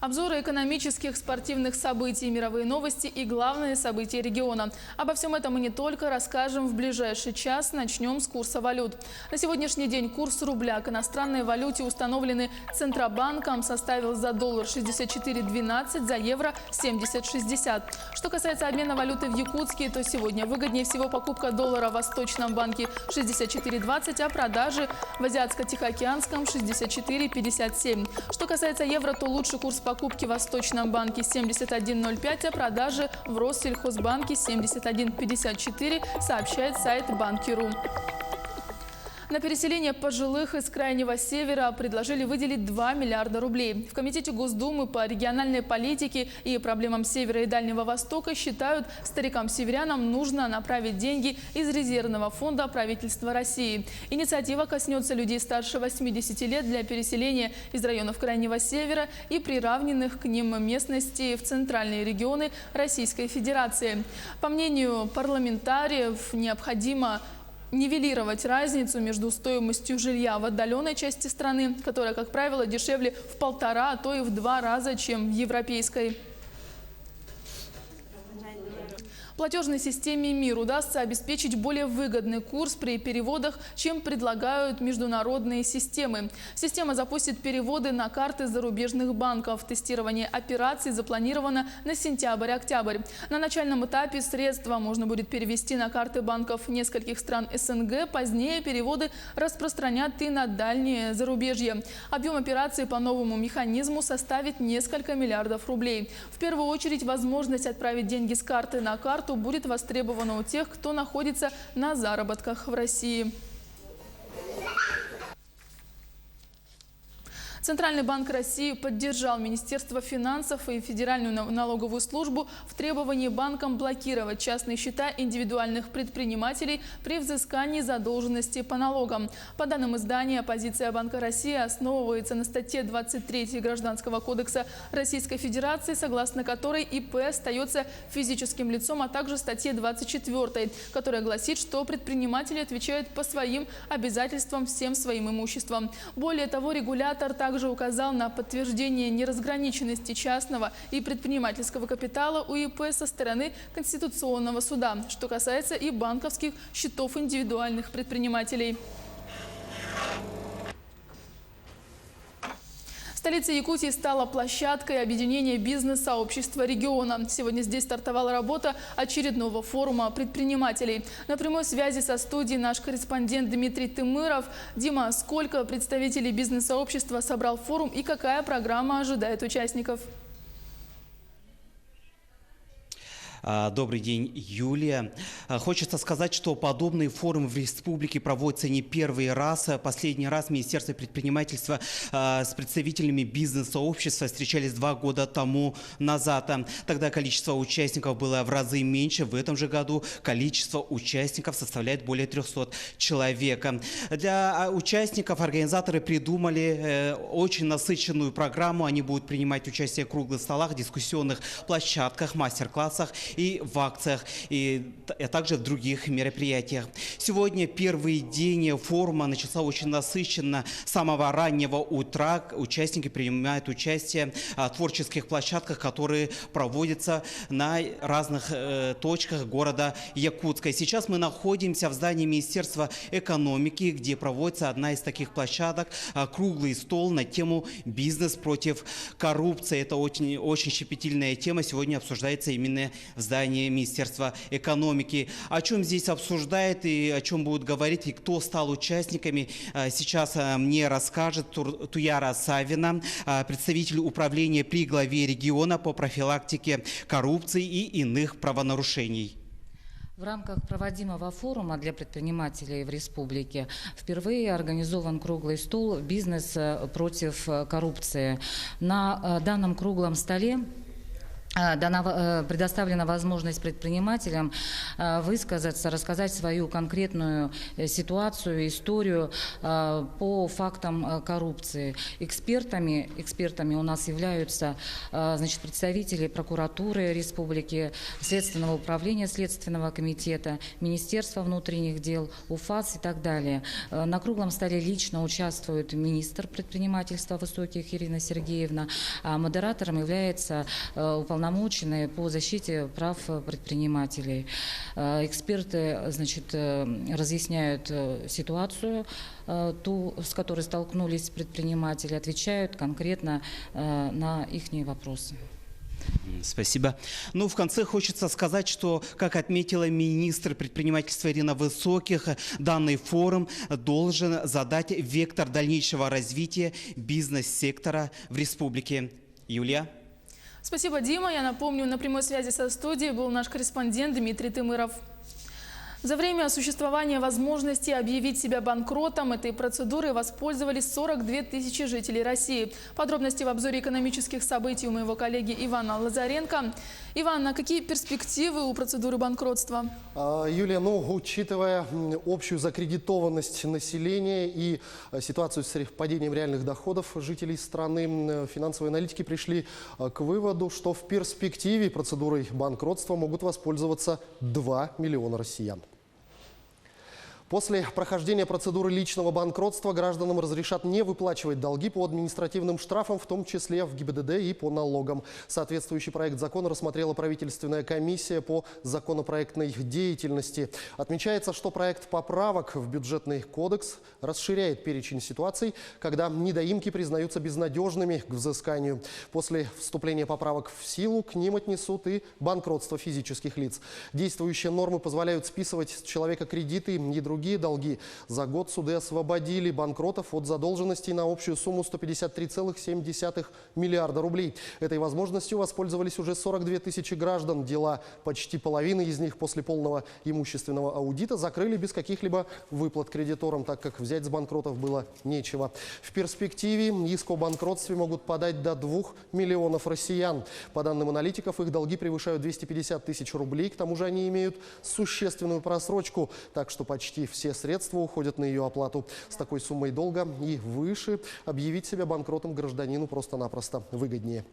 Обзоры экономических, спортивных событий, мировые новости и главные события региона. Обо всем этом мы не только расскажем в ближайший час. Начнем с курса валют. На сегодняшний день курс рубля к иностранной валюте, установленный Центробанком, составил за доллар 64,12, за евро 70,60. Что касается обмена валюты в Якутске, то сегодня выгоднее всего покупка доллара в Восточном банке 64,20, а продажи в Азиатско-Тихоокеанском 64,57. Что касается евро, то лучше курс покупки в Восточном банке 71,05, а продажи в Россельхозбанке 71,54, сообщает сайт Банки.ру. На переселение пожилых из Крайнего Севера предложили выделить 2 миллиарда рублей. В Комитете Госдумы по региональной политике и проблемам Севера и Дальнего Востока считают, старикам-северянам нужно направить деньги из резервного фонда правительства России. Инициатива коснется людей старше 80 лет для переселения из районов Крайнего Севера и приравненных к ним местностей в центральные регионы Российской Федерации. По мнению парламентариев, необходимо нивелировать разницу между стоимостью жилья в отдаленной части страны, которая, как правило, дешевле в 1,5, а то и в 2 раза, чем в европейской. Платежной системе МИР удастся обеспечить более выгодный курс при переводах, чем предлагают международные системы. Система запустит переводы на карты зарубежных банков. Тестирование операций запланировано на сентябрь-октябрь. На начальном этапе средства можно будет перевести на карты банков нескольких стран СНГ. Позднее переводы распространят и на дальние зарубежье. Объем операций по новому механизму составит несколько миллиардов рублей. В первую очередь возможность отправить деньги с карты на карту будет востребована у тех, кто находится на заработках в России. Центральный банк России поддержал Министерство финансов и Федеральную налоговую службу в требовании банкам блокировать частные счета индивидуальных предпринимателей при взыскании задолженности по налогам. По данным издания, позиция Банка России основывается на статье 23 Гражданского кодекса Российской Федерации, согласно которой ИП остается физическим лицом, а также статье 24, которая гласит, что предприниматели отвечают по своим обязательствам всем своим имуществом. Более того, регулятор также указал на подтверждение неразграниченности частного и предпринимательского капитала у ИП со стороны Конституционного суда, что касается и банковских счетов индивидуальных предпринимателей. Столица Якутии стала площадкой объединения бизнес-сообщества региона. Сегодня здесь стартовала работа очередного форума предпринимателей. На прямой связи со студией наш корреспондент Дмитрий Тымыров. Дима, сколько представителей бизнес-сообщества собрал форум и какая программа ожидает участников? Добрый день, Юлия. Хочется сказать, что подобный форум в республике проводится не первый раз. Последний раз Министерство предпринимательства с представителями бизнес-сообщества встречались 2 года тому назад. Тогда количество участников было в разы меньше. В этом же году количество участников составляет более 300 человек. Для участников организаторы придумали очень насыщенную программу. Они будут принимать участие в круглых столах, дискуссионных площадках, мастер-классах и в акциях, а также в других мероприятиях. Сегодня первый день форума начался очень насыщенно. С самого раннего утра участники принимают участие в творческих площадках, которые проводятся на разных точках города Якутска. Сейчас мы находимся в здании Министерства экономики, где проводится одна из таких площадок – круглый стол на тему «Бизнес против коррупции». Это очень щепетильная тема. Сегодня обсуждается именно в здании Министерства экономики. О чем здесь обсуждают и о чем будут говорить, и кто стал участниками, сейчас мне расскажет Туяра Савина, представитель управления при главе региона по профилактике коррупции и иных правонарушений. В рамках проводимого форума для предпринимателей в республике впервые организован круглый стол «Бизнес против коррупции». На данном круглом столе предоставлена возможность предпринимателям высказаться, рассказать свою конкретную ситуацию, историю по фактам коррупции. Экспертами у нас являются представители прокуратуры республики, Следственного управления Следственного комитета, Министерства внутренних дел, УФАС и так далее. На круглом столе лично участвует министр предпринимательства Высоких Ирина Сергеевна, а модератором является уполномоченный по защите прав предпринимателей. Эксперты, разъясняют ситуацию, ту, с которой столкнулись предприниматели, отвечают конкретно на их вопросы. Спасибо. Ну, в конце хочется сказать, что, как отметила министр предпринимательства Ирина Высоких, данный форум должен задать вектор дальнейшего развития бизнес-сектора в республике. Юлия? Спасибо, Дима. Я напомню, на прямой связи со студией был наш корреспондент Дмитрий Тымыров. За время существования возможности объявить себя банкротом этой процедурой воспользовались 42 тысячи жителей России. Подробности в обзоре экономических событий у моего коллеги Ивана Лазаренко. Иван, а какие перспективы у процедуры банкротства? Юлия, учитывая общую закредитованность населения и ситуацию с падением реальных доходов жителей страны, финансовые аналитики пришли к выводу, что в перспективе процедурой банкротства могут воспользоваться 2 миллиона россиян. После прохождения процедуры личного банкротства гражданам разрешат не выплачивать долги по административным штрафам, в том числе в ГИБДД и по налогам. Соответствующий проект закона рассмотрела правительственная комиссия по законопроектной деятельности. Отмечается, что проект поправок в бюджетный кодекс расширяет перечень ситуаций, когда недоимки признаются безнадежными к взысканию. После вступления поправок в силу к ним отнесут и банкротство физических лиц. Действующие нормы позволяют списывать с человека кредиты и другие долги. За год суды освободили банкротов от задолженностей на общую сумму 153,7 миллиарда рублей. Этой возможностью воспользовались уже 42 тысячи граждан. Дела почти половины из них после полного имущественного аудита закрыли без каких-либо выплат кредиторам, так как взять с банкротов было нечего. В перспективе иск о банкротстве могут подать до 2 миллионов россиян. По данным аналитиков, их долги превышают 250 тысяч рублей. К тому же они имеют существенную просрочку, так что почти все средства уходят на ее оплату. С такой суммой долга и выше объявить себя банкротом гражданину просто-напросто выгоднее.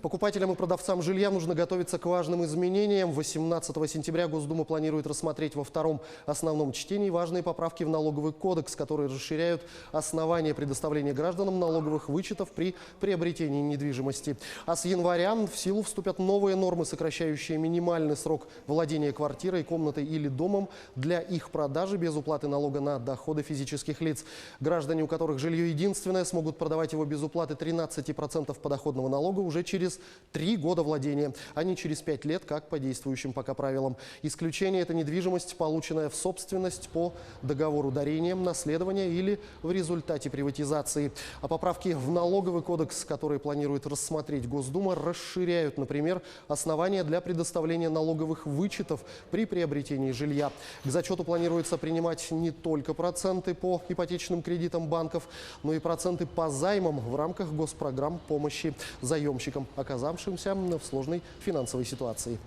Покупателям и продавцам жилья нужно готовиться к важным изменениям. 18 сентября Госдума планирует рассмотреть во втором основном чтении важные поправки в налоговый кодекс, которые расширяют основания предоставления гражданам налоговых вычетов при приобретении недвижимости. А с января в силу вступят новые нормы, сокращающие минимальный срок владения квартирой, комнатой или домом для их продажи без уплаты налога на доходы физических лиц. Граждане, у которых жилье единственное, смогут продавать его без уплаты 13% подоходного налога уже через 3 года владения, а не через 5 лет, как по действующим пока правилам. Исключение – это недвижимость, полученная в собственность по договору дарения, наследования или в результате приватизации. А поправки в налоговый кодекс, которые планирует рассмотреть Госдума, расширяют, например, основания для предоставления налоговых вычетов при приобретении жилья. К зачету планируется принимать не только проценты по ипотечным кредитам банков, но и проценты по займам в рамках госпрограмм помощи заемщикам, оказавшимся в сложной финансовой ситуации.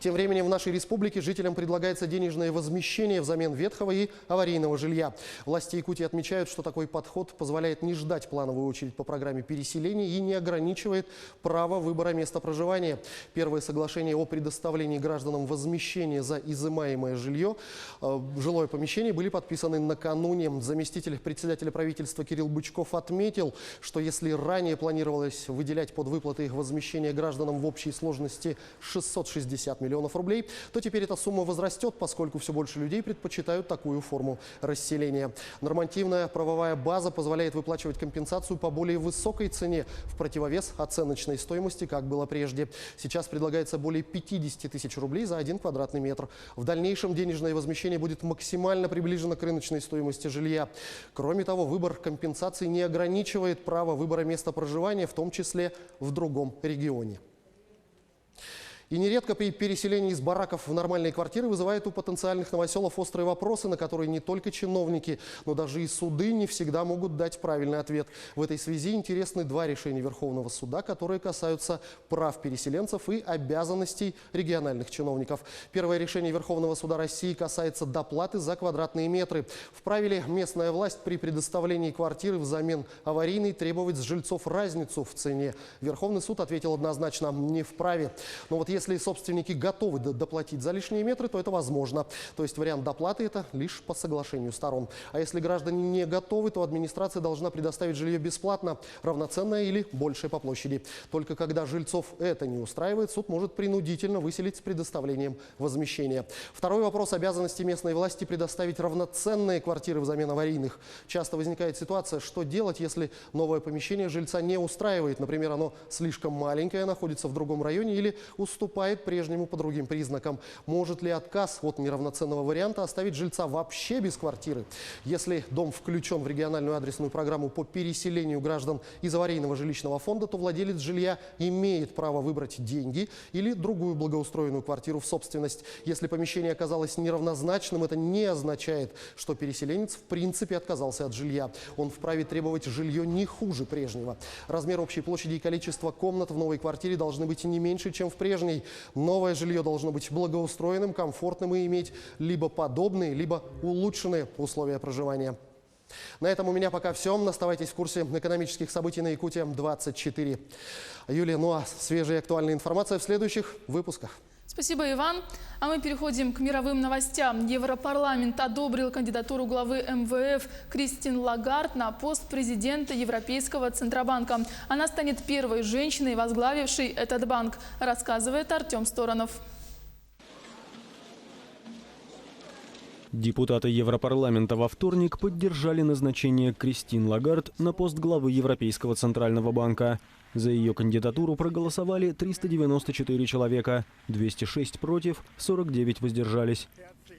Тем временем в нашей республике жителям предлагается денежное возмещение взамен ветхого и аварийного жилья. Власти Якутии отмечают, что такой подход позволяет не ждать плановую очередь по программе переселения и не ограничивает право выбора места проживания. Первое соглашение о предоставлении гражданам возмещения за изымаемое жилье, жилое помещение были подписаны накануне. Заместитель председателя правительства Кирилл Бычков отметил, что если ранее планировалось выделять под выплаты их возмещения гражданам в общей сложности 660 миллионов рублей, то теперь эта сумма возрастет, поскольку все больше людей предпочитают такую форму расселения. Нормативная правовая база позволяет выплачивать компенсацию по более высокой цене в противовес оценочной стоимости, как было прежде. Сейчас предлагается более 50 тысяч рублей за 1 квадратный метр. В дальнейшем денежное возмещение будет максимально приближено к рыночной стоимости жилья. Кроме того, выбор компенсации не ограничивает право выбора места проживания, в том числе в другом регионе. И нередко при переселении из бараков в нормальные квартиры вызывает у потенциальных новоселов острые вопросы, на которые не только чиновники, но даже и суды не всегда могут дать правильный ответ. В этой связи интересны два решения Верховного суда, которые касаются прав переселенцев и обязанностей региональных чиновников. Первое решение Верховного суда России касается доплаты за квадратные метры. Вправе ли местная власть при предоставлении квартиры взамен аварийной требовать с жильцов разницу в цене? Верховный суд ответил однозначно: не вправе. Но вот если собственники готовы доплатить за лишние метры, то это возможно. То есть вариант доплаты – это лишь по соглашению сторон. А если граждане не готовы, то администрация должна предоставить жилье бесплатно, равноценное или большее по площади. Только когда жильцов это не устраивает, суд может принудительно выселить с предоставлением возмещения. Второй вопрос – обязанности местной власти предоставить равноценные квартиры взамен аварийных. Часто возникает ситуация, что делать, если новое помещение жильца не устраивает. Например, оно слишком маленькое, находится в другом районе или уступает прежнему по другим признакам. Может ли отказ от неравноценного варианта оставить жильца вообще без квартиры? Если дом включен в региональную адресную программу по переселению граждан из аварийного жилищного фонда, то владелец жилья имеет право выбрать деньги или другую благоустроенную квартиру в собственность. Если помещение оказалось неравнозначным, это не означает, что переселенец в принципе отказался от жилья. Он вправе требовать жилье не хуже прежнего. Размер общей площади и количество комнат в новой квартире должны быть не меньше, чем в прежней. Новое жилье должно быть благоустроенным, комфортным и иметь либо подобные, либо улучшенные условия проживания. На этом у меня пока все. Оставайтесь в курсе экономических событий на Якутия-24. Юлия, ну а свежая и актуальная информация в следующих выпусках. Спасибо, Иван. А мы переходим к мировым новостям. Европарламент одобрил кандидатуру главы МВФ Кристин Лагард на пост президента Европейского Центробанка. Она станет первой женщиной, возглавившей этот банк, рассказывает Артем Сторонов. Депутаты Европарламента во вторник поддержали назначение Кристин Лагард на пост главы Европейского Центрального банка. За ее кандидатуру проголосовали 394 человека, 206 против, 49 воздержались.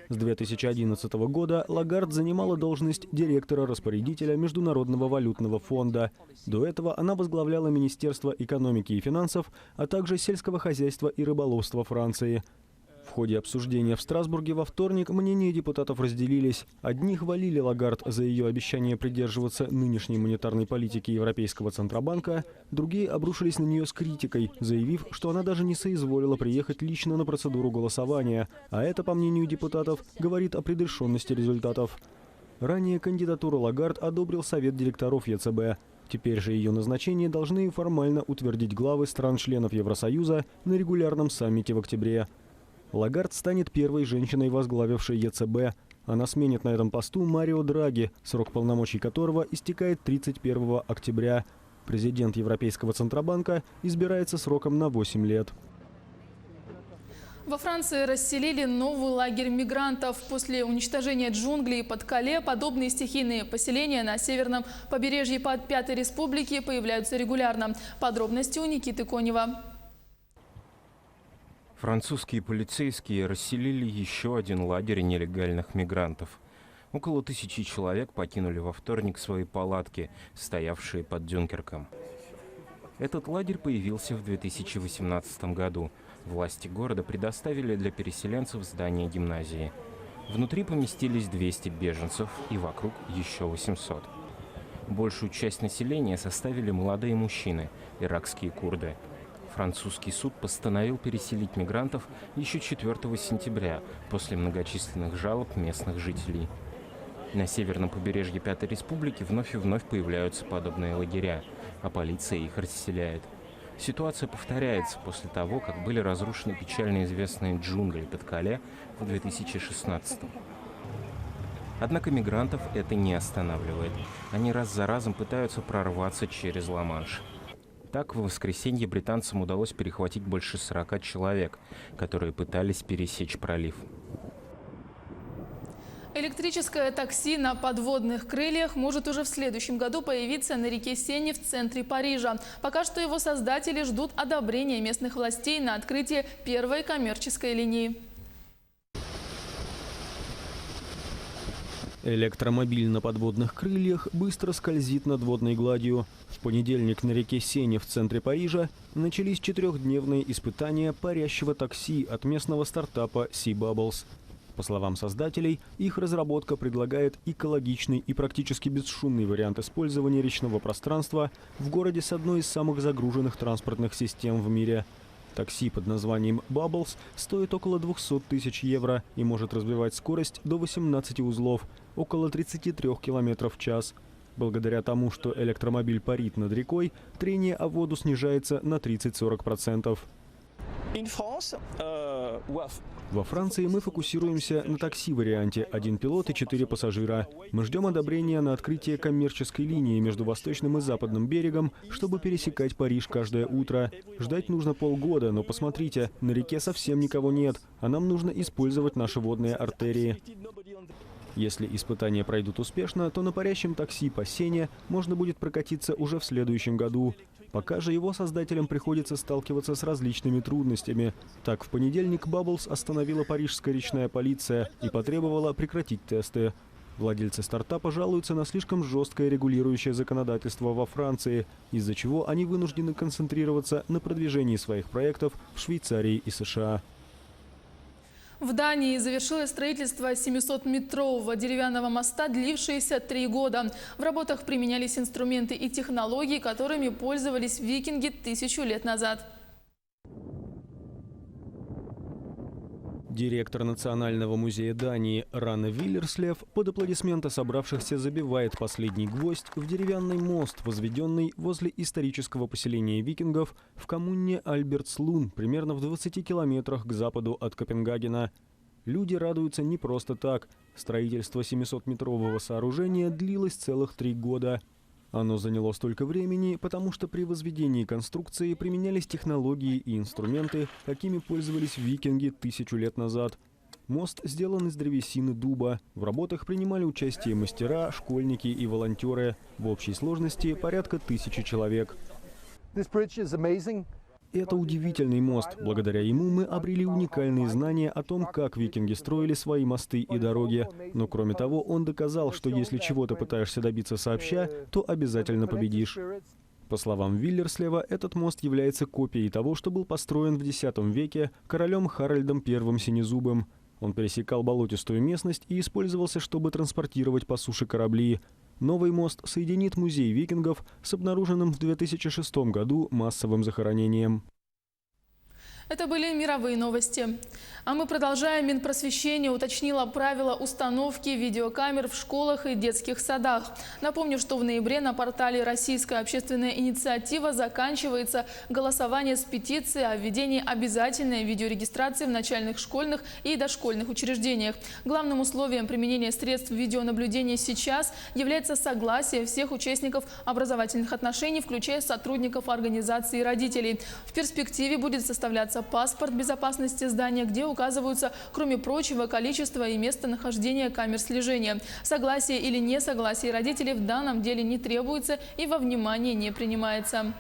С 2011 года Лагард занимала должность директора-распорядителя Международного валютного фонда. До этого она возглавляла Министерство экономики и финансов, а также сельского хозяйства и рыболовства Франции. В ходе обсуждения в Страсбурге во вторник мнения депутатов разделились. Одни хвалили Лагард за ее обещание придерживаться нынешней монетарной политики Европейского Центробанка, другие обрушились на нее с критикой, заявив, что она даже не соизволила приехать лично на процедуру голосования, а это, по мнению депутатов, говорит о предрешенности результатов. Ранее кандидатуру Лагард одобрил Совет директоров ЕЦБ. Теперь же ее назначение должны формально утвердить главы стран-членов Евросоюза на регулярном саммите в октябре. Лагард станет первой женщиной, возглавившей ЕЦБ. Она сменит на этом посту Марио Драги, срок полномочий которого истекает 31 октября. Президент Европейского Центробанка избирается сроком на 8 лет. Во Франции расселили новый лагерь мигрантов. После уничтожения джунглей под Кале подобные стихийные поселения на северном побережье под Пятой Республики появляются регулярно. Подробности у Никиты Конева. Французские полицейские расселили еще один лагерь нелегальных мигрантов. Около 1000 человек покинули во вторник свои палатки, стоявшие под Дюнкерком. Этот лагерь появился в 2018 году. Власти города предоставили для переселенцев здание гимназии. Внутри поместились 200 беженцев и вокруг еще 800. Большую часть населения составили молодые мужчины, иракские курды. Французский суд постановил переселить мигрантов еще 4 сентября после многочисленных жалоб местных жителей. На северном побережье Пятой Республики вновь и вновь появляются подобные лагеря, а полиция их расселяет. Ситуация повторяется после того, как были разрушены печально известные джунгли под Кале в 2016-м. Однако мигрантов это не останавливает. Они раз за разом пытаются прорваться через Ла-Манш. Так, в воскресенье британцам удалось перехватить больше 40 человек, которые пытались пересечь пролив. Электрическое такси на подводных крыльях может уже в следующем году появиться на реке Сене в центре Парижа. Пока что его создатели ждут одобрения местных властей на открытие первой коммерческой линии. Электромобиль на подводных крыльях быстро скользит над водной гладью. В понедельник на реке Сене в центре Парижа начались 4-дневные испытания парящего такси от местного стартапа Sea Bubbles. По словам создателей, их разработка предлагает экологичный и практически бесшумный вариант использования речного пространства в городе с одной из самых загруженных транспортных систем в мире. Такси под названием Bubbles стоит около 200 тысяч евро и может развивать скорость до 18 узлов, около 33 км в час. Благодаря тому, что электромобиль парит над рекой, трение о воду снижается на 30-40%. Во Франции мы фокусируемся на такси-варианте 1 пилот и 4 пассажира. Мы ждем одобрения на открытие коммерческой линии между восточным и западным берегом, чтобы пересекать Париж каждое утро. Ждать нужно полгода, но посмотрите, на реке совсем никого нет, а нам нужно использовать наши водные артерии. Если испытания пройдут успешно, то на парящем такси по Сене можно будет прокатиться уже в следующем году. Пока же его создателям приходится сталкиваться с различными трудностями. Так, в понедельник Bubbles остановила парижская речная полиция и потребовала прекратить тесты. Владельцы стартапа жалуются на слишком жесткое регулирующее законодательство во Франции, из-за чего они вынуждены концентрироваться на продвижении своих проектов в Швейцарии и США. В Дании завершилось строительство 700-метрового деревянного моста, длившееся 3 года. В работах применялись инструменты и технологии, которыми пользовались викинги 1000 лет назад. Директор Национального музея Дании Ране Виллерслев под аплодисменты собравшихся забивает последний гвоздь в деревянный мост, возведенный возле исторического поселения викингов в коммуне Альбертслун, примерно в 20 километрах к западу от Копенгагена. Люди радуются не просто так. Строительство 700-метрового сооружения длилось целых 3 года. Оно заняло столько времени, потому что при возведении конструкции применялись технологии и инструменты, какими пользовались викинги 1000 лет назад. Мост сделан из древесины дуба. В работах принимали участие мастера, школьники и волонтеры. В общей сложности порядка 1000 человек. Это удивительный мост. Благодаря ему мы обрели уникальные знания о том, как викинги строили свои мосты и дороги. Но кроме того, он доказал, что если чего-то пытаешься добиться сообща, то обязательно победишь. По словам Виллерслева, этот мост является копией того, что был построен в X веке королем Харальдом I Синезубым. Он пересекал болотистую местность и использовался, чтобы транспортировать по суше корабли. Новый мост соединит музей викингов с обнаруженным в 2006 году массовым захоронением. Это были мировые новости. А мы продолжаем. Минпросвещение уточнило правила установки видеокамер в школах и детских садах. Напомню, что в ноябре на портале «Российская общественная инициатива» заканчивается голосование с петицией о введении обязательной видеорегистрации в начальных школьных и дошкольных учреждениях. Главным условием применения средств видеонаблюдения сейчас является согласие всех участников образовательных отношений, включая сотрудников организации и родителей. В перспективе будет составляться паспорт безопасности здания, где указываются, кроме прочего, количество и местонахождение камер слежения. Согласие или несогласие родителей в данном деле не требуется и во внимание не принимается.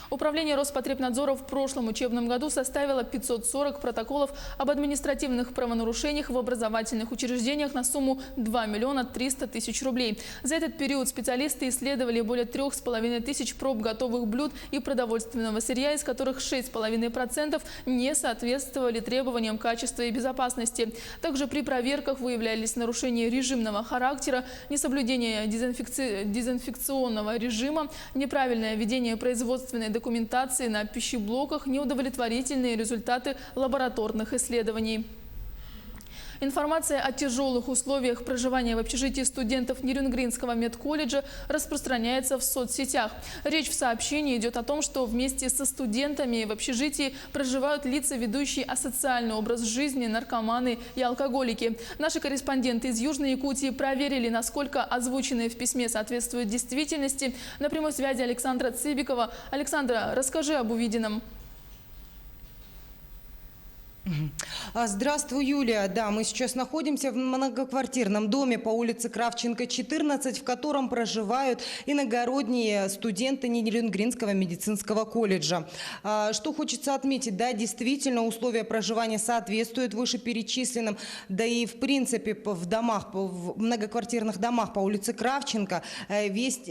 Управление Роспотребнадзора в прошлом учебном году составило 540 протоколов об административных правонарушениях в образовательных учреждениях на сумму 2 300 000 рублей. За этот период специалисты исследовали более 3500 проб готовых блюд и продовольственного сырья, из которых 6,5% не соответствовали требованиям качества и безопасности. Также при проверках выявлялись нарушения режимного характера, несоблюдение дезинфекционного режима, неправильное ведение производственной документации на пищеблоках, неудовлетворительные результаты лабораторных исследований. Информация о тяжелых условиях проживания в общежитии студентов Нерюнгринского медколледжа распространяется в соцсетях. Речь в сообщении идет о том, что вместе со студентами в общежитии проживают лица, ведущие асоциальный образ жизни, наркоманы и алкоголики. Наши корреспонденты из Южной Якутии проверили, насколько озвученное в письме соответствует действительности. На прямой связи Александра Цыбикова. Александра, расскажи об увиденном. Здравствуй, Юлия. Да, мы сейчас находимся в многоквартирном доме по улице Кравченко, 14, в котором проживают иногородние студенты Нерюнгринского медицинского колледжа. Что хочется отметить, да, действительно условия проживания соответствуют вышеперечисленным, да и в принципе в домах, в многоквартирных домах по улице Кравченко есть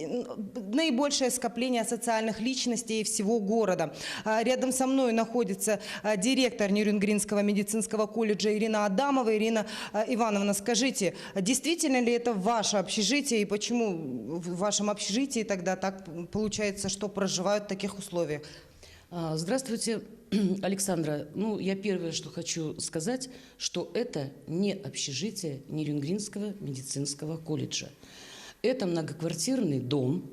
наибольшее скопление социальных личностей всего города. Рядом со мной находится директор Нерюнгринского медицинского колледжа Ирина Адамова. Ирина Ивановна, скажите, действительно ли это ваше общежитие и почему в вашем общежитии тогда так получается, что проживают в таких условиях? Здравствуйте, Александра. Ну, я первое, что хочу сказать, что это не общежитие Нерюнгринского медицинского колледжа. Это многоквартирный дом,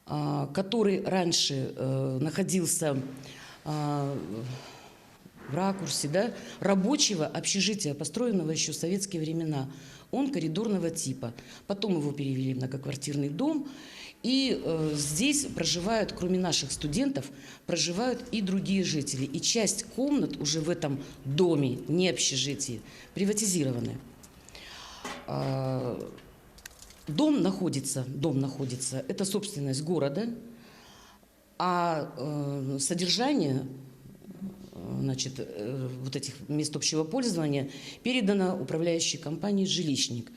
который раньше находился в ракурсе, да, рабочего общежития, построенного еще в советские времена. Он коридорного типа. Потом его перевели в многоквартирный дом. И здесь проживают, кроме наших студентов, проживают и другие жители. И часть комнат уже в этом доме, не общежитии, приватизированы. Дом находится, это собственность города, а содержание, значит, вот этих мест общего пользования передано управляющей компании «Жилищник».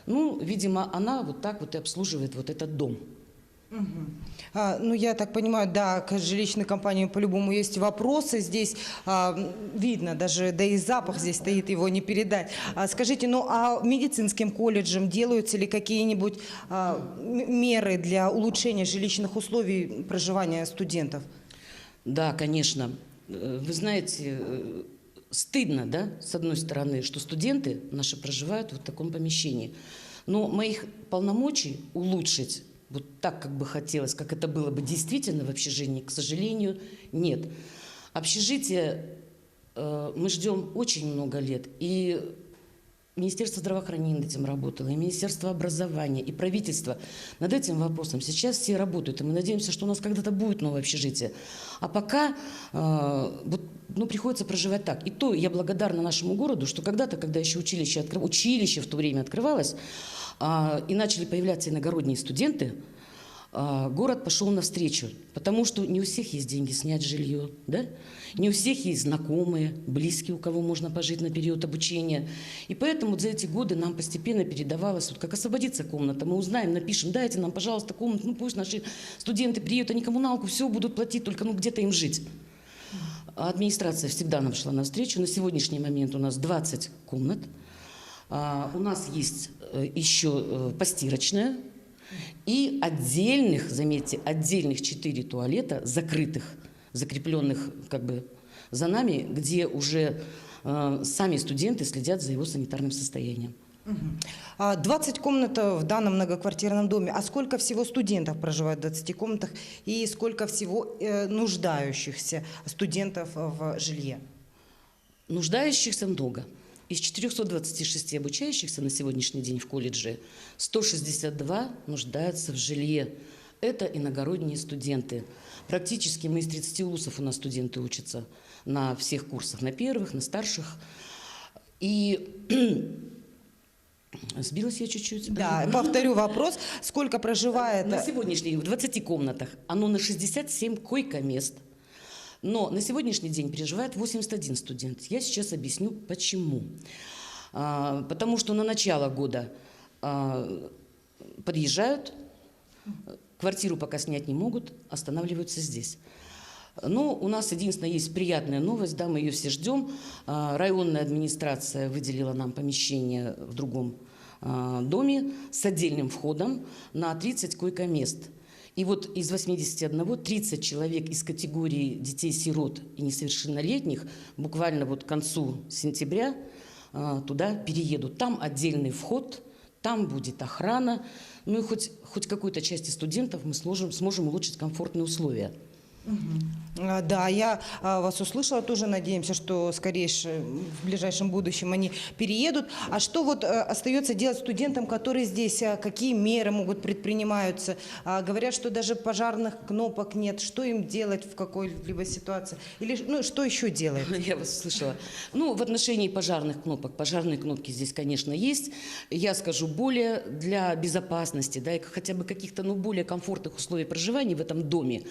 Ну, видимо, она вот так вот и обслуживает вот этот дом. Ну, я так понимаю, да, к жилищной компании по-любому есть вопросы. Здесь видно даже, да и запах здесь стоит, его не передать. Скажите, ну а медицинским колледжам делаются ли какие-нибудь меры для улучшения жилищных условий проживания студентов? Да, конечно. Вы знаете, стыдно, да, с одной стороны, что студенты наши проживают в таком помещении. Но моих полномочий улучшить вот так, как бы хотелось, как это было бы действительно в общежитии, к сожалению, нет. Общежитие мы ждем очень много лет. И Министерство здравоохранения над этим работало, и Министерство образования, и правительство над этим вопросом. Сейчас все работают, и мы надеемся, что у нас когда-то будет новое общежитие. А пока приходится проживать так. И то я благодарна нашему городу, что когда-то, когда еще училище в то время открывалось, и начали появляться иногородние студенты, город пошел навстречу, потому что не у всех есть деньги снять жилье, да? Не у всех есть знакомые, близкие, у кого можно пожить на период обучения. И поэтому за эти годы нам постепенно передавалось, вот как освободится комната, мы узнаем, напишем, дайте нам, пожалуйста, комнату, ну пусть наши студенты приедут, они коммуналку, все будут платить, только где-то им жить. Администрация всегда нам шла навстречу. На сегодняшний момент у нас 20 комнат. У нас есть еще постирочная и отдельных, заметьте, отдельных 4 туалета, закрытых, закрепленных как бы за нами, где уже сами студенты следят за его санитарным состоянием. 20 комнат в данном многоквартирном доме. А сколько всего студентов проживает в 20 комнатах и сколько всего нуждающихся студентов в жилье? Нуждающихся много. Из 426 обучающихся на сегодняшний день в колледже 162 нуждаются в жилье. Это иногородние студенты. Практически мы из 30 вузов у нас студенты учатся на всех курсах, на первых, на старших. И сбилась я чуть-чуть. Да, повторю вопрос. Сколько проживает? На сегодняшний день в 20 комнатах оно на 67 койко-мест. Но на сегодняшний день переживает 81 студент. Я сейчас объясню, почему. Потому что на начало года подъезжают, квартиру пока снять не могут, останавливаются здесь. Но у нас единственное есть приятная новость, да, мы ее все ждем. Районная администрация выделила нам помещение в другом доме с отдельным входом на 30 койко-мест. И вот из 81 30 человек из категории детей-сирот и несовершеннолетних буквально вот к концу сентября туда переедут. Там отдельный вход, там будет охрана. Ну и хоть какой-то части студентов мы сможем улучшить комфортные условия. Да, я вас услышала, тоже надеемся, что скорее в ближайшем будущем они переедут. А что вот остается делать студентам, которые здесь? Какие меры могут предпринимаются? Говорят, что даже пожарных кнопок нет. Что им делать в какой-либо ситуации? Или что еще делать? Я вас услышала. Ну, в отношении пожарных кнопок. Пожарные кнопки здесь, конечно, есть. Я скажу более для безопасности, да, и хотя бы каких-то, более комфортных условий проживания в этом доме.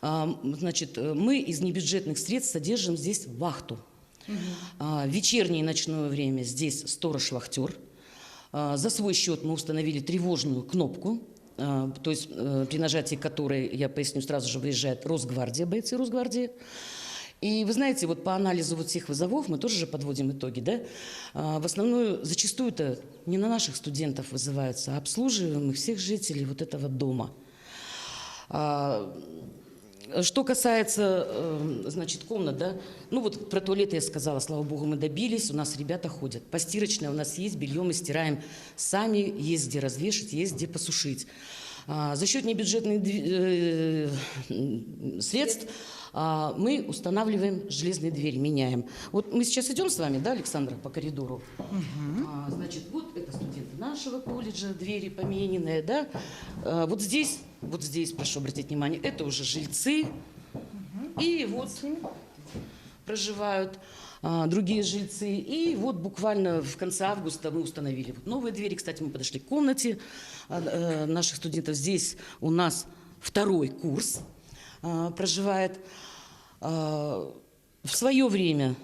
Значит, мы из небюджетных средств содержим здесь вахту. В вечернее и ночное время здесь сторож-вахтер. За свой счет мы установили тревожную кнопку, то есть при нажатии которой, я поясню, сразу же выезжает Росгвардия, бойцы Росгвардии. И вы знаете, вот по анализу вот всех вызовов мы тоже же подводим итоги, да? В основном, зачастую это не на наших студентов вызываются, а обслуживаемых всех жителей вот этого дома. Что касается, значит, комнат, да, вот про туалеты я сказала, слава богу, мы добились, у нас ребята ходят. Постирочная у нас есть, белье мы стираем сами, есть где развешать, есть где посушить. За счет небюджетных средств мы устанавливаем железные двери, меняем. Вот мы сейчас идем с вами, да, Александра, по коридору. Значит, вот это студенты нашего колледжа, двери помененные, да. Вот здесь, прошу обратить внимание, это уже жильцы. И вот проживают другие жильцы. И вот буквально в конце августа мы установили вот новые двери. Кстати, мы подошли к комнате наших студентов. Здесь у нас второй курс проживает. В свое время,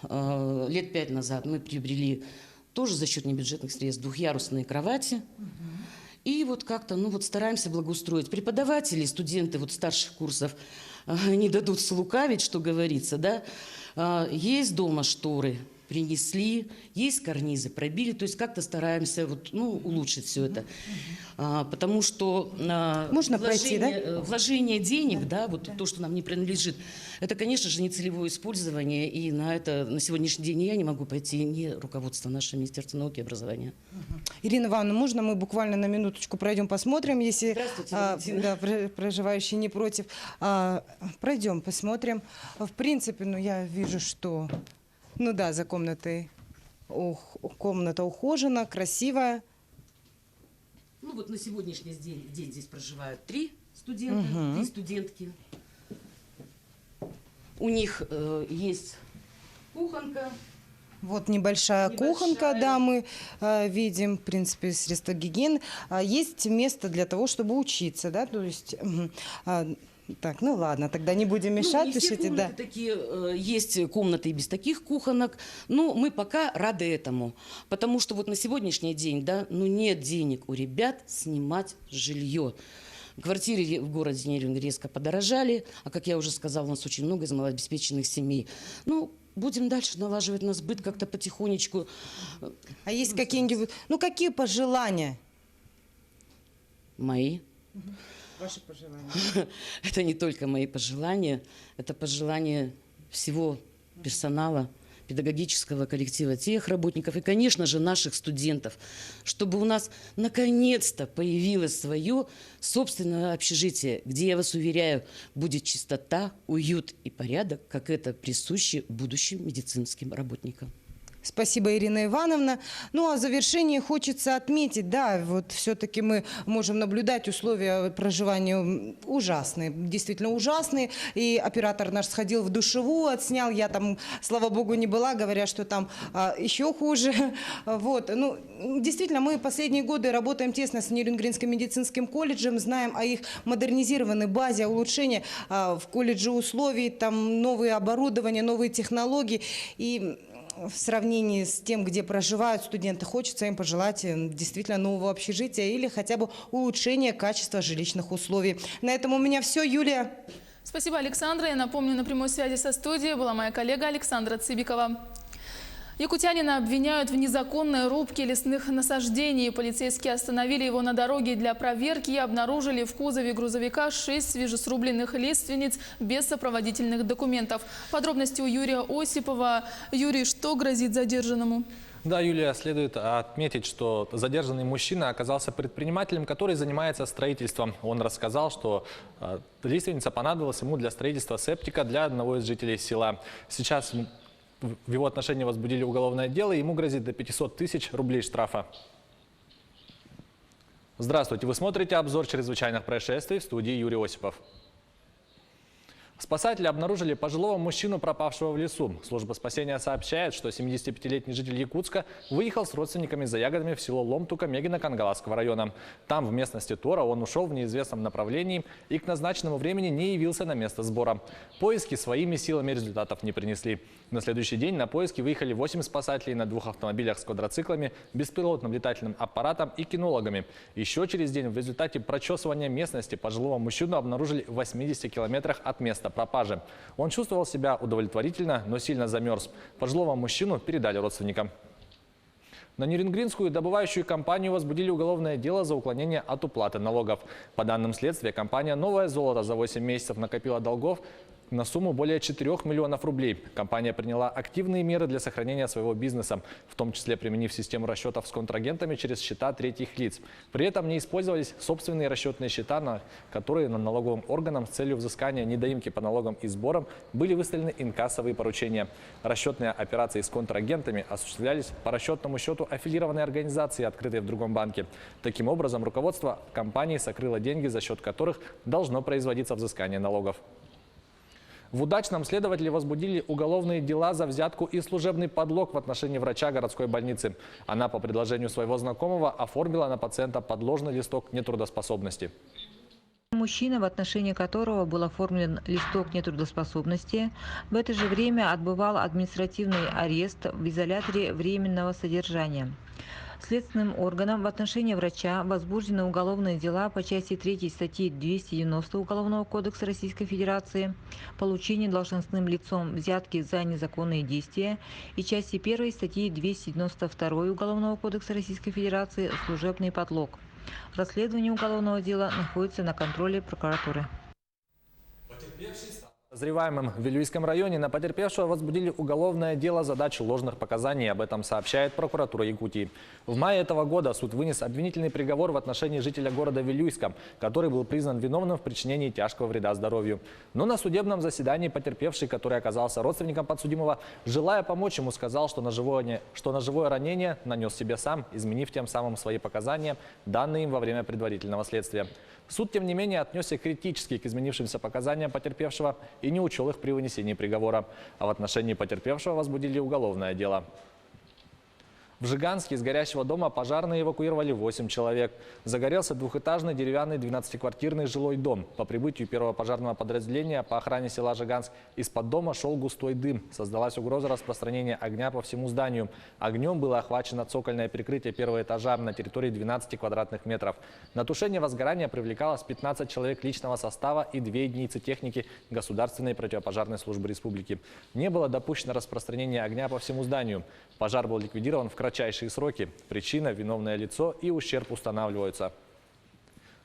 лет 5 назад, мы приобрели тоже за счет небюджетных средств двухъярусные кровати. И вот как-то, стараемся благоустроить. Преподаватели, студенты вот старших курсов не дадут слукавить, что говорится, да. Есть дома шторы, принесли, есть карнизы, пробили, то есть как-то стараемся улучшить все это. Потому что вложение денег, да, вот то, что нам не принадлежит, это, конечно же, не целевое использование, и на это на сегодняшний день ни я не могу пойти, ни руководство нашего Министерства науки и образования. Ирина Ивановна, можно мы буквально на минуточку пройдем, посмотрим, если проживающие не против. Пройдем, посмотрим. В принципе, я вижу, что... за комнатой. Комната ухожена, красивая. Вот на сегодняшний день здесь проживают 3 студента, 3 студентки. У них есть кухонка. Вот небольшая кухонка, да, мы видим, в принципе, средства гигиены. Есть место для того, чтобы учиться, да, то есть... Так, ладно, тогда не будем мешать, пишите, да. Такие, есть комнаты и без таких кухонок, но мы пока рады этому, потому что вот на сегодняшний день, да, нет денег у ребят снимать жилье. Квартиры в городе Нерюнгри резко подорожали, а, как я уже сказала, у нас очень много из малообеспеченных семей. Будем дальше налаживать на сбыт как-то потихонечку. А есть какие-нибудь, какие пожелания? Мои. Ваши пожелания. Это не только мои пожелания, это пожелания всего персонала, педагогического коллектива, тех работников и, конечно же, наших студентов, чтобы у нас наконец-то появилось свое собственное общежитие, где, я вас уверяю, будет чистота, уют и порядок, как это присуще будущим медицинским работникам. Спасибо, Ирина Ивановна. А в завершении хочется отметить, да, вот все-таки мы можем наблюдать условия проживания ужасные, действительно ужасные. И оператор наш сходил в душевую, отснял, я там, слава богу, не была, говорят, что там еще хуже. Вот. Действительно, мы последние годы работаем тесно с Нерюнгринским медицинским колледжем, знаем о их модернизированной базе, улучшения в колледже условий, там новые оборудования, новые технологии. И в сравнении с тем, где проживают студенты, хочется им пожелать действительно нового общежития или хотя бы улучшения качества жилищных условий. На этом у меня все. Юлия. Спасибо, Александра. Я напомню, на прямой связи со студией была моя коллега Александра Цыбикова. Якутянина обвиняют в незаконной рубке лесных насаждений. Полицейские остановили его на дороге для проверки и обнаружили в кузове грузовика 6 свежесрубленных лиственниц без сопроводительных документов. Подробности у Юрия Осипова. Юрий, что грозит задержанному? Да, Юлия, следует отметить, что задержанный мужчина оказался предпринимателем, который занимается строительством. Он рассказал, что лиственница понадобилась ему для строительства септика для одного из жителей села. Сейчас в его отношении возбудили уголовное дело, и ему грозит до 500 тысяч рублей штрафа. Здравствуйте, вы смотрите обзор чрезвычайных происшествий, в студии Юрий Осипов. Спасатели обнаружили пожилого мужчину, пропавшего в лесу. Служба спасения сообщает, что 75-летний житель Якутска выехал с родственниками за ягодами в село Ломтука Мегино-Кангаласского района. Там, в местности Тора, он ушел в неизвестном направлении и к назначенному времени не явился на место сбора. Поиски своими силами результатов не принесли. На следующий день на поиски выехали 8 спасателей на 2 автомобилях с квадроциклами, беспилотным летательным аппаратом и кинологами. Еще через день в результате прочесывания местности пожилого мужчину обнаружили в 80 километрах от места пропажи. Он чувствовал себя удовлетворительно, но сильно замерз. Пожилого мужчину передали родственникам. На Нерюнгринскую добывающую компанию возбудили уголовное дело за уклонение от уплаты налогов. По данным следствия, компания «Новое золото» за 8 месяцев накопила долгов на сумму более 4 миллионов рублей. Компания приняла активные меры для сохранения своего бизнеса, в том числе применив систему расчетов с контрагентами через счета третьих лиц. При этом не использовались собственные расчетные счета, которые налоговым органам с целью взыскания недоимки по налогам и сборам были выставлены инкассовые поручения. Расчетные операции с контрагентами осуществлялись по расчетному счету аффилированной организации, открытой в другом банке. Таким образом, руководство компании сокрыло деньги, за счет которых должно производиться взыскание налогов. В Удачном следователи возбудили уголовные дела за взятку и служебный подлог в отношении врача городской больницы. Она по предложению своего знакомого оформила на пациента подложный листок нетрудоспособности. Мужчина, в отношении которого был оформлен листок нетрудоспособности, в это же время отбывал административный арест в изоляторе временного содержания. Следственным органом в отношении врача возбуждены уголовные дела по части 3 статьи 290 Уголовного кодекса Российской Федерации «Получение должностным лицом взятки за незаконные действия» и части 1 статьи 292 Уголовного кодекса Российской Федерации «Служебный подлог». Расследование уголовного дела находится на контроле прокуратуры. Подозреваемым в Вилюйском районе на потерпевшего возбудили уголовное дело за дачу ложных показаний. Об этом сообщает прокуратура Якутии. В мае этого года суд вынес обвинительный приговор в отношении жителя города Вилюйска, который был признан виновным в причинении тяжкого вреда здоровью. Но на судебном заседании потерпевший, который оказался родственником подсудимого, желая помочь ему, сказал, что ножевое ранение нанес себе сам, изменив тем самым свои показания, данные им во время предварительного следствия. Суд, тем не менее, отнесся критически к изменившимся показаниям потерпевшего и не учел их при вынесении приговора. А в отношении потерпевшего возбудили уголовное дело. В Жиганске из горящего дома пожарные эвакуировали 8 человек. Загорелся двухэтажный деревянный 12-квартирный жилой дом. По прибытию первого пожарного подразделения по охране села Жиганск из-под дома шел густой дым. Создалась угроза распространения огня по всему зданию. Огнем было охвачено цокольное перекрытие первого этажа на территории 12 квадратных метров. На тушение возгорания привлекалось 15 человек личного состава и 2 единицы техники Государственной противопожарной службы республики. Не было допущено распространения огня по всему зданию. Пожар был ликвидирован в кратчайшие сроки. Причина, виновное лицо и ущерб устанавливаются.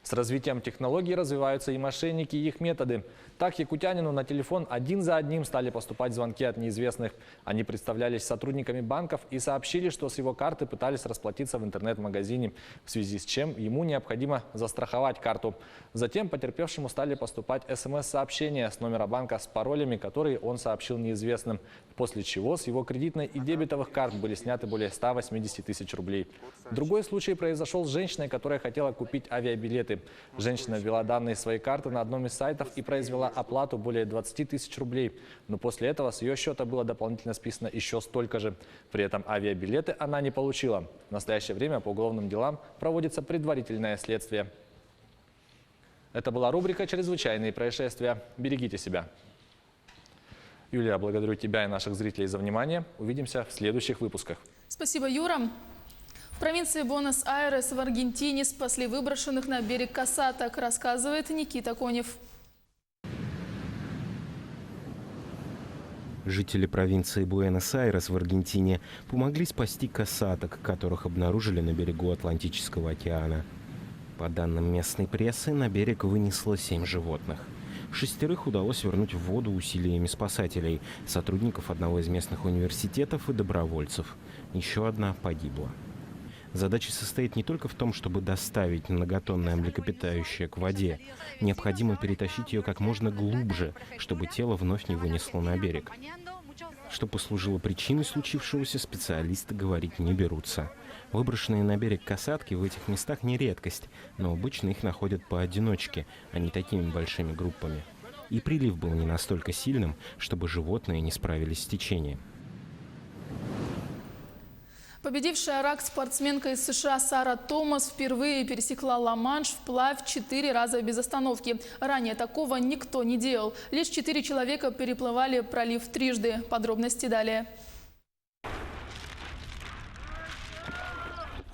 С развитием технологий развиваются и мошенники, и их методы. Так, якутянину на телефон один за одним стали поступать звонки от неизвестных. Они представлялись сотрудниками банков и сообщили, что с его карты пытались расплатиться в интернет-магазине, в связи с чем ему необходимо застраховать карту. Затем потерпевшему стали поступать СМС-сообщения с номера банка с паролями, которые он сообщил неизвестным, после чего с его кредитной и дебетовых карт были сняты более 180 тысяч рублей. Другой случай произошел с женщиной, которая хотела купить авиабилеты. Женщина ввела данные своей карты на одном из сайтов и произвела оплату более 20 тысяч рублей. Но после этого с ее счета было дополнительно списано еще столько же. При этом авиабилеты она не получила. В настоящее время по уголовным делам проводится предварительное следствие. Это была рубрика «Чрезвычайные происшествия». Берегите себя. Юлия, благодарю тебя и наших зрителей за внимание. Увидимся в следующих выпусках. Спасибо, Юра. В провинции Буэнос-Айрес в Аргентине спасли выброшенных на берег косаток, рассказывает Никита Конев. Жители провинции Буэнос-Айрес в Аргентине помогли спасти косаток, которых обнаружили на берегу Атлантического океана. По данным местной прессы, на берег вынесло 7 животных. 6 удалось вернуть в воду усилиями спасателей, сотрудников одного из местных университетов и добровольцев. Еще одна погибла. Задача состоит не только в том, чтобы доставить многотонное млекопитающее к воде. Необходимо перетащить ее как можно глубже, чтобы тело вновь не вынесло на берег. Что послужило причиной случившегося, специалисты говорить не берутся. Выброшенные на берег касатки в этих местах не редкость, но обычно их находят поодиночке, а не такими большими группами. И прилив был не настолько сильным, чтобы животные не справились с течением. Победившая рак-спортсменка из США Сара Томас впервые пересекла Ла-Манш вплавь 4 раза без остановки. Ранее такого никто не делал. Лишь 4 человека переплывали пролив трижды. Подробности далее.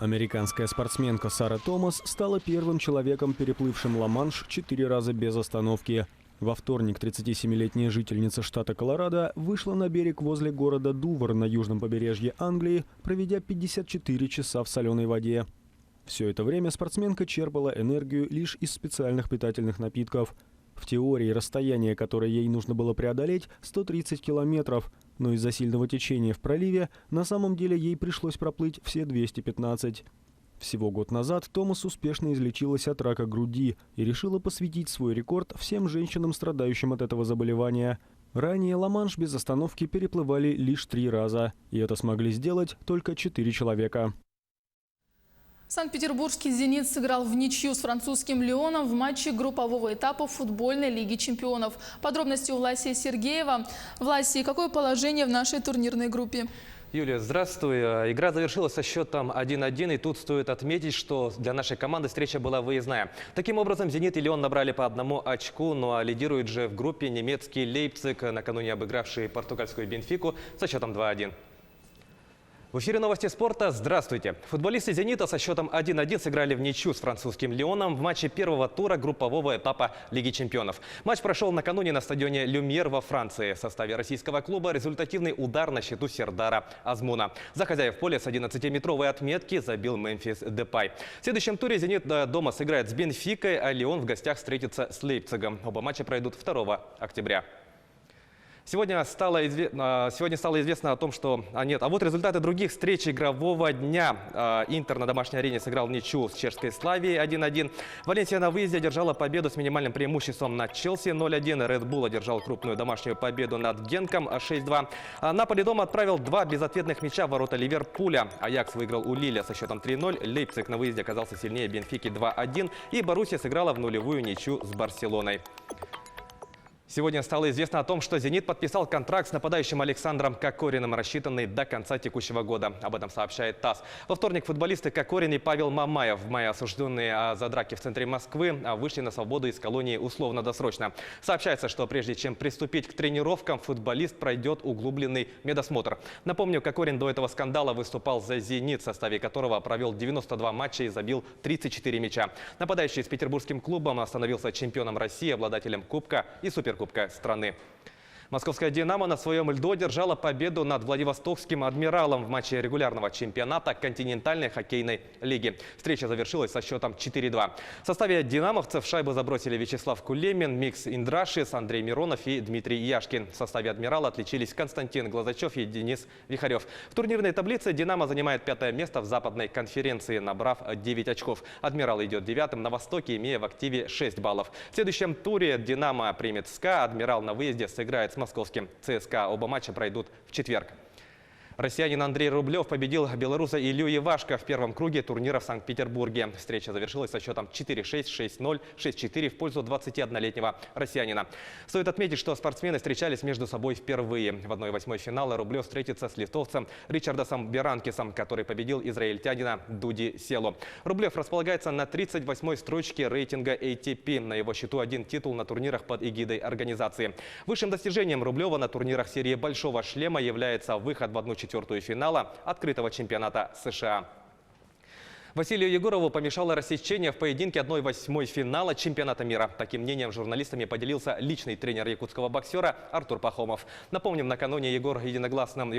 Американская спортсменка Сара Томас стала первым человеком, переплывшим Ла-Манш 4 раза без остановки. Во вторник 37-летняя жительница штата Колорадо вышла на берег возле города Дувр на южном побережье Англии, проведя 54 часа в соленой воде. Все это время спортсменка черпала энергию лишь из специальных питательных напитков. В теории расстояние, которое ей нужно было преодолеть, 130 километров, но из-за сильного течения в проливе на самом деле ей пришлось проплыть все 215. Всего год назад Томас успешно излечилась от рака груди и решила посвятить свой рекорд всем женщинам, страдающим от этого заболевания. Ранее Ла-Манш без остановки переплывали лишь 3 раза, и это смогли сделать только 4 человека. Санкт-Петербургский «Зенит» сыграл в ничью с французским «Лионом» в матче группового этапа футбольной лиги чемпионов. Подробности у Власии Сергеева. Власия, какое положение в нашей турнирной группе? Юлия, здравствуй. Игра завершилась со счетом 1-1, и тут стоит отметить, что для нашей команды встреча была выездная. Таким образом, «Зенит» и «Лион» набрали по 1 очку, ну а лидирует же в группе немецкий «Лейпциг», накануне обыгравший португальскую «Бенфику» со счетом 2-1. В эфире новости спорта. Здравствуйте. Футболисты «Зенита» со счетом 1-1 сыграли в ничью с французским «Лионом» в матче первого тура группового этапа Лиги чемпионов. Матч прошел накануне на стадионе «Люмьер» во Франции. В составе российского клуба результативный удар на счету Сердара Азмуна. За хозяев поля с 11-метровой отметки забил Мемфис Депай. В следующем туре «Зенит» дома сыграет с «Бенфикой», а «Лион» в гостях встретится с «Лейпцигом». Оба матча пройдут 2 октября. Сегодня стало известно о том, что... А вот результаты других встреч игрового дня. «Интер» на домашней арене сыграл в ничью с чешской «Славией» 1-1. «Валенсия» на выезде одержала победу с минимальным преимуществом над «Челси» 0-1. «Ред Булл» одержал крупную домашнюю победу над «Генком» 6-2. «Наполи» дома отправил 2 безответных мяча в ворота «Ливерпуля». «Аякс» выиграл у «Лиля» со счетом 3-0. «Лейпциг» на выезде оказался сильнее «Бенфики» 2-1. И «Боруссия» сыграла в нулевую ничью с «Барселоной». Сегодня стало известно о том, что «Зенит» подписал контракт с нападающим Александром Кокориным, рассчитанный до конца текущего года. Об этом сообщает ТАСС. Во вторник футболисты Кокорин и Павел Мамаев, в мае осужденные за драки в центре Москвы, вышли на свободу из колонии условно-досрочно. Сообщается, что прежде чем приступить к тренировкам, футболист пройдет углубленный медосмотр. Напомню, Кокорин до этого скандала выступал за «Зенит», в составе которого провел 92 матча и забил 34 мяча. Нападающий с петербургским клубом становился чемпионом России, обладателем Кубка и Суперкубка страны. Московская «Динамо» на своем льду одержала победу над Владивостокским «Адмиралом» в матче регулярного чемпионата континентальной хоккейной лиги. Встреча завершилась со счетом 4-2. В составе «Динамовцев» шайбу забросили Вячеслав Кулемин, Микс Индрашис, Андрей Миронов и Дмитрий Яшкин. В составе «Адмирала» отличились Константин Глазачев и Денис Вихарев. В турнирной таблице «Динамо» занимает 5-е место в западной конференции, набрав 9 очков. «Адмирал» идет 9-м на востоке, имея в активе 6 баллов. В следующем туре «Динамо» примет СКА, «Адмирал» на выезде сыграет с московским ЦСКА. Оба матча пройдут в четверг. Россиянин Андрей Рублев победил белоруса Илью Ивашко в первом круге турнира в Санкт-Петербурге. Встреча завершилась со счетом 4-6, 6-0, 6-4 в пользу 21-летнего россиянина. Стоит отметить, что спортсмены встречались между собой впервые. В 1/8 финала Рублев встретится с литовцем Ричардосом Беранкисом, который победил израильтянина Дуди Село. Рублев располагается на 38-й строчке рейтинга ATP. На его счету 1 титул на турнирах под эгидой организации. Высшим достижением Рублева на турнирах серии «Большого шлема» является выход в 1/4 финала открытого чемпионата США. Василию Егорову помешало рассечение в поединке 1/8 финала чемпионата мира. Таким мнением с журналистами поделился личный тренер якутского боксера Артур Пахомов. Напомним, накануне Егоров единогласным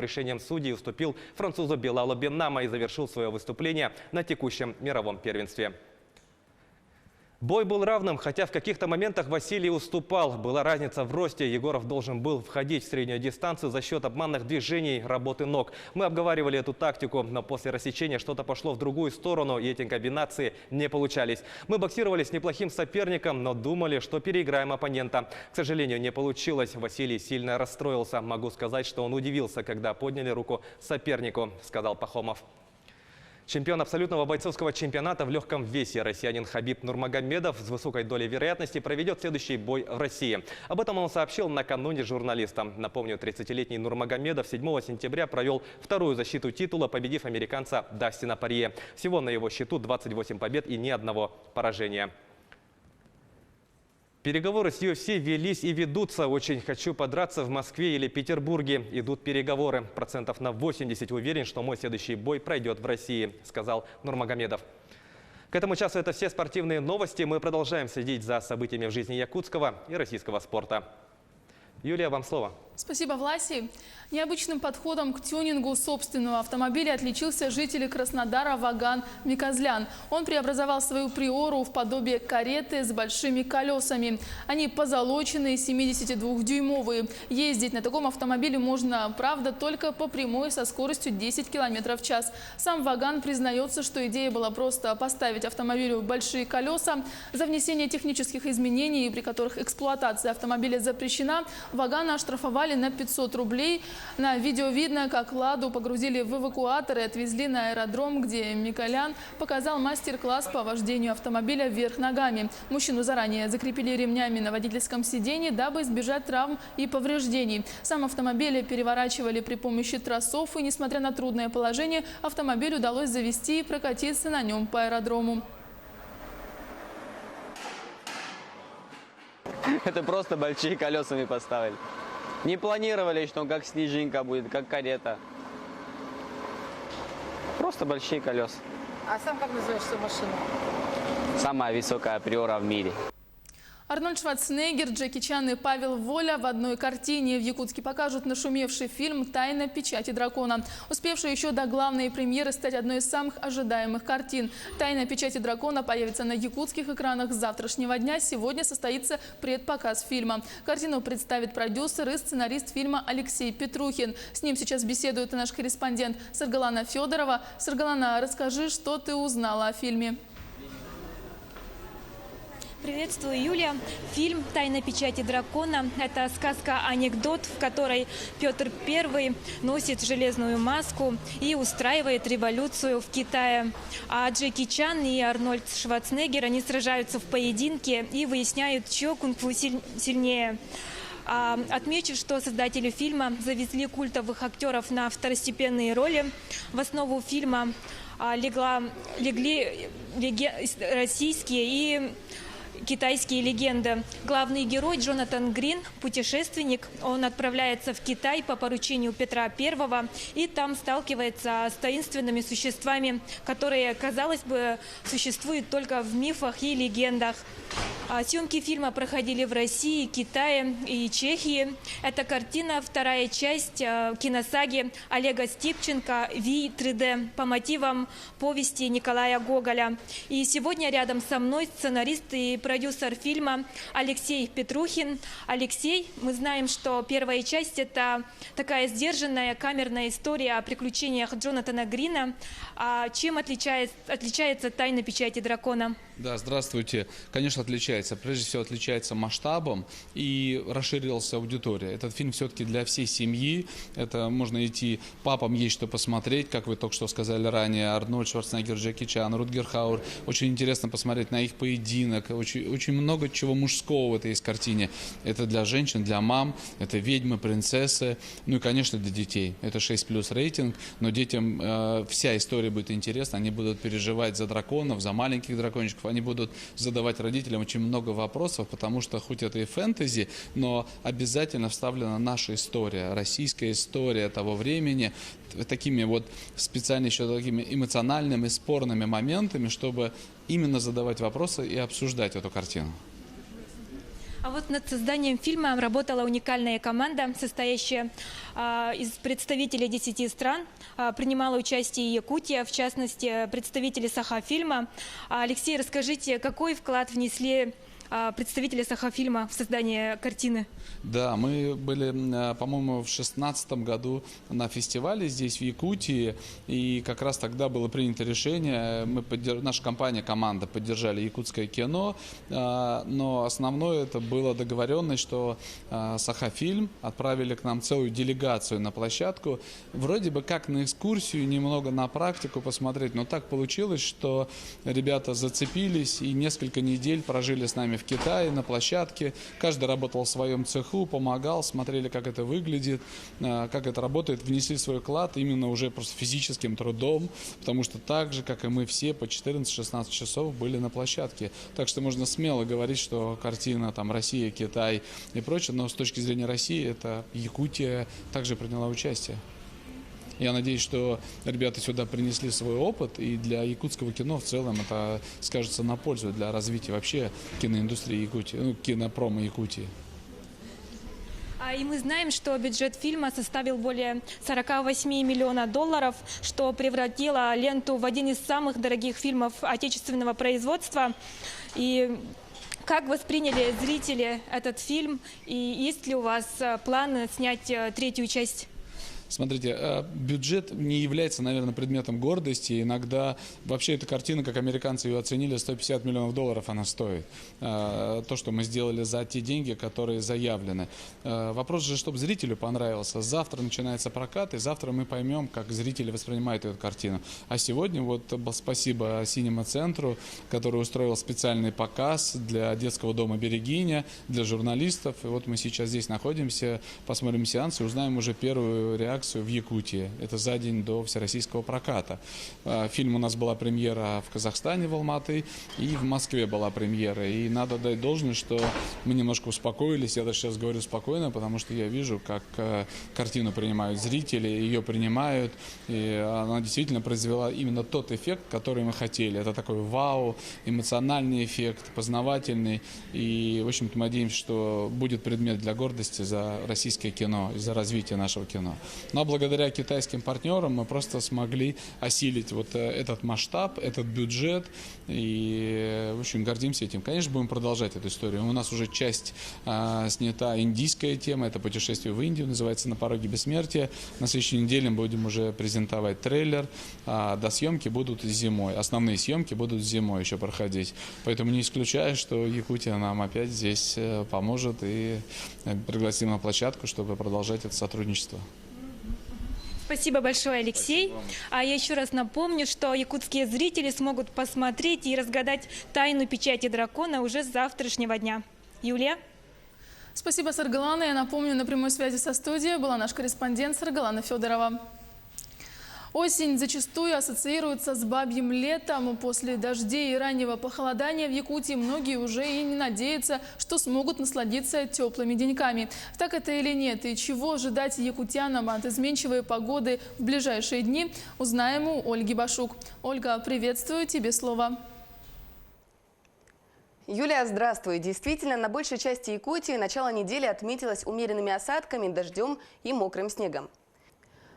решением судей уступил французу Белалу Беннама и завершил свое выступление на текущем мировом первенстве. Бой был равным, хотя в каких-то моментах Василий уступал. Была разница в росте. Егоров должен был входить в среднюю дистанцию за счет обманных движений, работы ног. Мы обговаривали эту тактику, но после рассечения что-то пошло в другую сторону, и эти комбинации не получались. Мы боксировали с неплохим соперником, но думали, что переиграем оппонента. К сожалению, не получилось. Василий сильно расстроился. Могу сказать, что он удивился, когда подняли руку сопернику, сказал Пахомов. Чемпион абсолютного бойцовского чемпионата в легком весе россиянин Хабиб Нурмагомедов с высокой долей вероятности проведет следующий бой в России. Об этом он сообщил накануне журналистам. Напомню, 30-летний Нурмагомедов 7 сентября провел вторую защиту титула, победив американца Дастина Порье. Всего на его счету 28 побед и ни одного поражения. Переговоры с UFC велись и ведутся. Очень хочу подраться в Москве или Петербурге. Идут переговоры. Процентов на 80 уверен, что мой следующий бой пройдет в России, сказал Нурмагомедов. К этому часу это все спортивные новости. Мы продолжаем следить за событиями в жизни якутского и российского спорта. Юлия, вам слово. Спасибо, Власий. Необычным подходом к тюнингу собственного автомобиля отличился житель Краснодара Ваган Микозлян. Он преобразовал свою приору в подобие кареты с большими колесами. Они позолоченные, 72-дюймовые. Ездить на таком автомобиле можно, правда, только по прямой со скоростью 10 км в час. Сам Ваган признается, что идея была просто поставить автомобилю большие колеса. За внесение технических изменений, при которых эксплуатация автомобиля запрещена, Вагана оштрафовали на 500 рублей. На видео видно, как «Ладу» погрузили в эвакуатор и отвезли на аэродром, где Миколян показал мастер-класс по вождению автомобиля вверх ногами. Мужчину заранее закрепили ремнями на водительском сиденье, дабы избежать травм и повреждений. Сам автомобиль переворачивали при помощи тросов, и, несмотря на трудное положение, автомобиль удалось завести и прокатиться на нем по аэродрому. Это просто большие колесами поставили. Не планировали, что он как снежинка будет, как карета. Просто большие колеса. А сам как называешь свою машину? Самая высокая приора в мире. Арнольд Шварценеггер, Джеки Чан и Павел Воля в одной картине. В Якутске покажут нашумевший фильм «Тайна печати дракона», успевший еще до главной премьеры стать одной из самых ожидаемых картин. «Тайна печати дракона» появится на якутских экранах с завтрашнего дня. Сегодня состоится предпоказ фильма. Картину представит продюсер и сценарист фильма Алексей Петрухин. С ним сейчас беседует наш корреспондент Саргалана Федорова. Саргалана, расскажи, что ты узнала о фильме. Приветствую, Юлия. Фильм «Тайна печати дракона» – это сказка-анекдот, в которой Петр I носит железную маску и устраивает революцию в Китае. А Джеки Чан и Арнольд Шварценеггер, они сражаются в поединке и выясняют, чье кунг-фу сильнее. Отмечу, что создатели фильма завезли культовых актеров на второстепенные роли. В основу фильма легли российские и китайские легенды. Главный герой Джонатан Грин – путешественник. Он отправляется в Китай по поручению Петра I и там сталкивается с таинственными существами, которые, казалось бы, существуют только в мифах и легендах. Съемки фильма проходили в России, Китае и Чехии. Эта картина – вторая часть киносаги Олега Степченко «Ви 3D» по мотивам повести Николая Гоголя. И сегодня рядом со мной сценарист и продюсер фильма Алексей Петрухин. Алексей, мы знаем, что первая часть – это такая сдержанная камерная история о приключениях Джонатана Грина. Чем отличается «Тайна печати дракона»? Да, здравствуйте. Конечно, отличается. Прежде всего, отличается масштабом и расширилась аудитория. Этот фильм все-таки для всей семьи. Это можно идти, папам есть что посмотреть, как вы только что сказали ранее. Арнольд Шварценеггер, Джеки Чан, Рутгер Хауэр. Очень интересно посмотреть на их поединок. Очень много чего мужского в этой есть картине. Это для женщин, для мам, это ведьмы, принцессы. Ну и, конечно, для детей. Это 6+ рейтинг, но детям вся история будет интересна. Они будут переживать за драконов, за маленьких дракончиков. Они будут задавать родителям очень много вопросов, потому что хоть это и фэнтези, но обязательно вставлена наша история, российская история того времени, такими вот специально еще такими эмоциональными, спорными моментами, чтобы именно задавать вопросы и обсуждать эту картину. А вот над созданием фильма работала уникальная команда, состоящая из представителей 10 стран. Принимала участие и Якутия, в частности, представители Сахафильма. Алексей, расскажите, какой вклад внесли представители Сахафильма в создание картины? Да, мы были, по-моему, в 2016 году на фестивале здесь, в Якутии, и как раз тогда было принято решение, наша компания, команда поддержали якутское кино, но основное это была договоренность, что Сахафильм отправили к нам целую делегацию на площадку, вроде бы как на экскурсию, немного на практику посмотреть, но так получилось, что ребята зацепились и несколько недель прожили с нами в Китае на площадке, каждый работал в своем цеху, помогал, смотрели, как это выглядит, как это работает, внесли свой вклад именно уже просто физическим трудом, потому что так же, как и мы все, по 14-16 часов были на площадке. Так что можно смело говорить, что картина там Россия, Китай и прочее, но с точки зрения России это Якутия также приняла участие. Я надеюсь, что ребята сюда принесли свой опыт, и для якутского кино в целом это скажется на пользу для развития вообще киноиндустрии Якутии, ну, кинопрома Якутии. И мы знаем, что бюджет фильма составил более 48 миллионов долларов, что превратило ленту в один из самых дорогих фильмов отечественного производства. И как восприняли зрители этот фильм? И есть ли у вас планы снять третью часть? Смотрите, бюджет не является, наверное, предметом гордости. Иногда вообще эта картина, как американцы ее оценили, 150 миллионов долларов она стоит. То, что мы сделали за те деньги, которые заявлены. Вопрос же, чтобы зрителю понравился. Завтра начинается прокат, и завтра мы поймем, как зрители воспринимают эту картину. А сегодня вот спасибо Синема-центру, который устроил специальный показ для детского дома «Берегиня», для журналистов. И вот мы сейчас здесь находимся, посмотрим сеанс и узнаем уже первую реакцию в Якутии. Это за день до всероссийского проката. Фильм у нас была премьера в Казахстане, в Алматы, и в Москве была премьера. И надо дать должное, что мы немножко успокоились. Я даже сейчас говорю спокойно, потому что я вижу, как картину принимают зрители, ее принимают. И она действительно произвела именно тот эффект, который мы хотели. Это такой вау, эмоциональный эффект, познавательный. И, в общем-то, мы надеемся, что будет предмет для гордости за российское кино и за развитие нашего кино. Но благодаря китайским партнерам мы просто смогли осилить вот этот масштаб, этот бюджет. И, в общем, гордимся этим. Конечно, будем продолжать эту историю. У нас уже часть снята индийская тема. Это путешествие в Индию, называется «На пороге бессмертия». На следующей неделе мы будем уже презентовать трейлер. До съемки будут зимой. Основные съемки будут зимой еще проходить. Поэтому не исключаю, что Якутия нам опять здесь поможет и пригласим на площадку, чтобы продолжать это сотрудничество. Спасибо большое, Алексей. А я еще раз напомню, что якутские зрители смогут посмотреть и разгадать тайну печати дракона уже с завтрашнего дня. Юлия? Спасибо, Саргалана. Я напомню, на прямой связи со студией была наш корреспондент Саргалана Федорова. Осень зачастую ассоциируется с бабьим летом. После дождей и раннего похолодания в Якутии многие уже и не надеются, что смогут насладиться теплыми деньками. Так это или нет? И чего ожидать якутянам от изменчивой погоды в ближайшие дни, узнаем у Ольги Башук. Ольга, приветствую, тебе слово. Юлия, здравствуй. Действительно, на большей части Якутии начало недели отметилось умеренными осадками, дождем и мокрым снегом.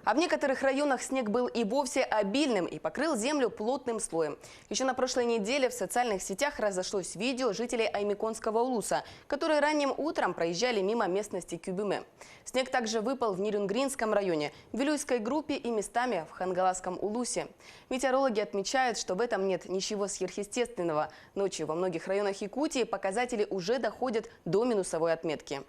А в некоторых районах снег был и вовсе обильным и покрыл землю плотным слоем. Еще на прошлой неделе в социальных сетях разошлось видео жителей Аймиконского улуса, которые ранним утром проезжали мимо местности Кюбюме. Снег также выпал в Нерюнгринском районе, в Вилюйской группе и местами в Хангаласском улусе. Метеорологи отмечают, что в этом нет ничего сверхъестественного. Ночью во многих районах Якутии показатели уже доходят до минусовой отметки.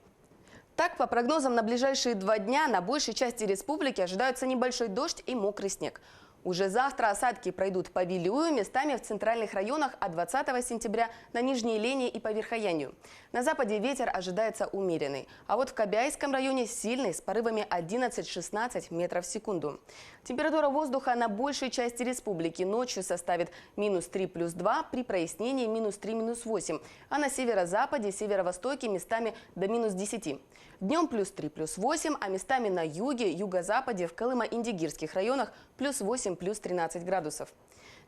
Так, по прогнозам, на ближайшие 2 дня на большей части республики ожидаются небольшой дождь и мокрый снег. Уже завтра осадки пройдут по Вилюю, местами в центральных районах, а 20 сентября на Нижней Лене и по Верхоянию. На западе ветер ожидается умеренный, а вот в Кобяйском районе сильный, с порывами 11-16 метров в секунду. Температура воздуха на большей части республики ночью составит -3 + 2, при прояснении -3 - 8, а на северо-западе, северо-востоке местами до -10. Днем +3 + 8, а местами на юге, юго-западе, в Колымо-Индигирских районах +8 + 13 градусов.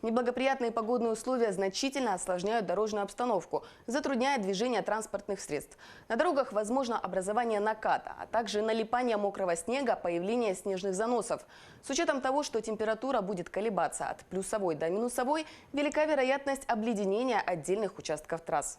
Неблагоприятные погодные условия значительно осложняют дорожную обстановку, затрудняя движение транспортных средств. На дорогах возможно образование наката, а также налипание мокрого снега, появление снежных заносов. С учетом того, что температура будет колебаться от плюсовой до минусовой, велика вероятность обледенения отдельных участков трасс.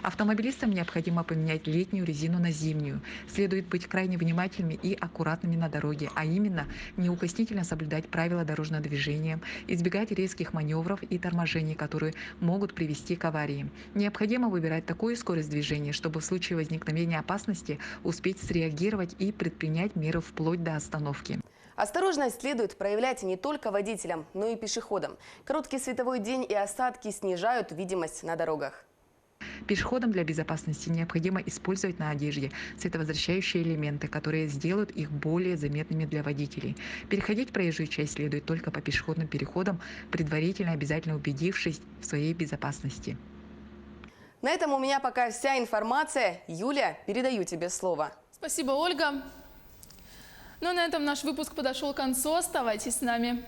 Автомобилистам необходимо поменять летнюю резину на зимнюю. Следует быть крайне внимательными и аккуратными на дороге, а именно неукоснительно соблюдать правила дорожного движения, избегать резких маневров и торможений, которые могут привести к аварии. Необходимо выбирать такую скорость движения, чтобы в случае возникновения опасности успеть среагировать и предпринять меры вплоть до остановки. Осторожность следует проявлять не только водителям, но и пешеходам. Короткий световой день и осадки снижают видимость на дорогах. Пешеходам для безопасности необходимо использовать на одежде световозвращающие элементы, которые сделают их более заметными для водителей. Переходить проезжую часть следует только по пешеходным переходам, предварительно обязательно убедившись в своей безопасности. На этом у меня пока вся информация. Юля, передаю тебе слово. Спасибо, Ольга. Ну а на этом наш выпуск подошел к концу. Оставайтесь с нами.